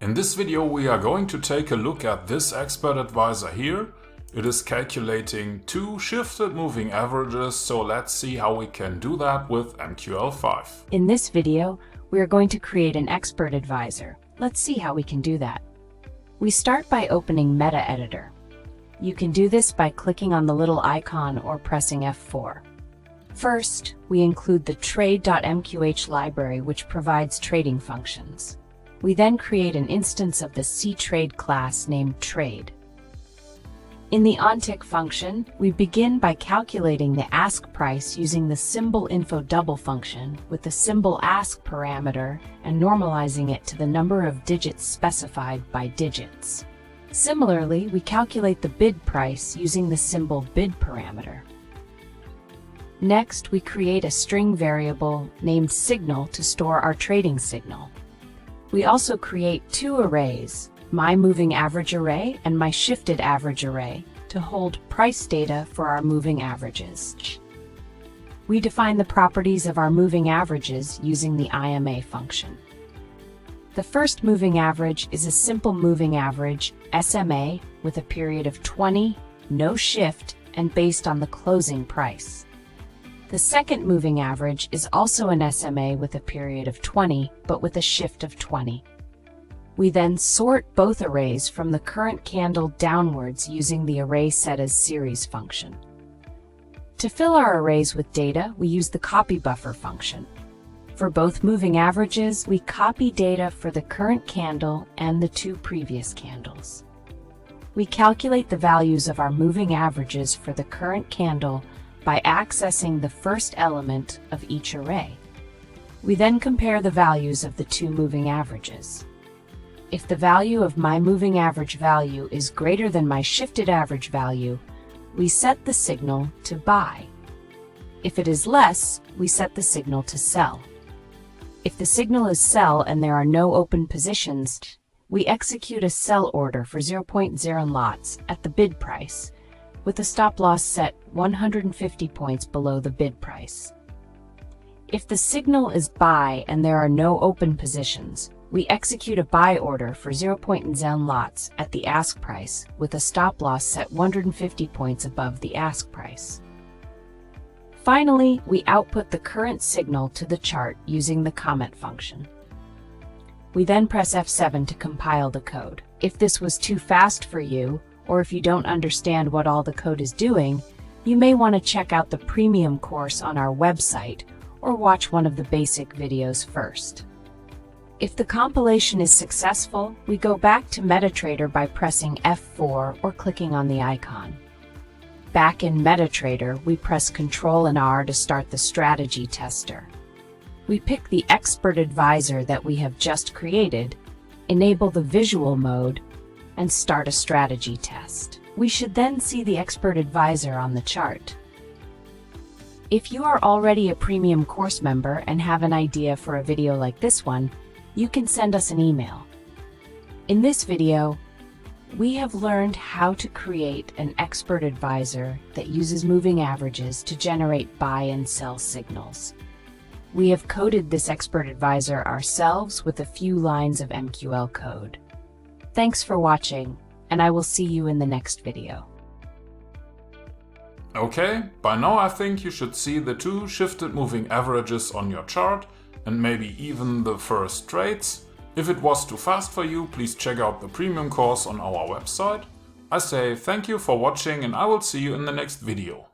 In this video we are going to take a look at this expert advisor here. It is calculating two shifted moving averages, so let's see how we can do that with MQL5. In this video, we are going to create an expert advisor. Let's see how we can do that. We start by opening Metaeditor. You can do this by clicking on the little icon or pressing F4. First, we include the Trade.mqh library, which provides trading functions. We then create an instance of the CTrade class named Trade. In the OnTick function, we begin by calculating the ask price using the SymbolInfoDouble function with the symbol ask parameter and normalizing it to the number of digits specified by digits. Similarly, we calculate the bid price using the symbol bid parameter. Next, we create a string variable named signal to store our trading signal. We also create two arrays, myMovingAverageArray and myShiftedAverageArray, to hold price data for our moving averages. We define the properties of our moving averages using the SMA function. The first moving average is a simple moving average, SMA, with a period of 20, no shift, and based on the closing price. The second moving average is also an SMA with a period of 20, but with a shift of 20. We then sort both arrays from the current candle downwards using the ArraySetAsSeries function. To fill our arrays with data, we use the copyBuffer function. For both moving averages, we copy data for the current candle and the two previous candles. We calculate the values of our moving averages for the current candle by accessing the first element of each array. We then compare the values of the two moving averages. If the value of my moving average value is greater than my shifted average value, we set the signal to buy. If it is less, we set the signal to sell. If the signal is sell and there are no open positions, we execute a sell order for 0.0 lots at the bid price, with the stop loss set 150 points below the bid price. If the signal is buy and there are no open positions, we execute a buy order for 0.0 lots at the ask price with a stop loss set 150 points above the ask price. Finally, we output the current signal to the chart using the comment function. We then press F7 to compile the code. If this was too fast for you, or if you don't understand what all the code is doing, you may want to check out the premium course on our website or watch one of the basic videos first. If the compilation is successful, we go back to Metatrader by pressing F4 or clicking on the icon. Back in Metatrader, we press Ctrl and R to start the strategy tester. We pick the expert advisor that we have just created, enable the visual mode, and start a strategy test. We should then see the expert advisor on the chart. If you are already a premium course member and have an idea for a video like this one, you can send us an email. In this video, we have learned how to create an expert advisor that uses moving averages to generate buy and sell signals. We have coded this expert advisor ourselves with a few lines of MQL code. Thanks for watching, and I will see you in the next video. Okay, by now I think you should see the two shifted moving averages on your chart and maybe even the first trades. If it was too fast for you, please check out the premium course on our website. I say thank you for watching and I will see you in the next video.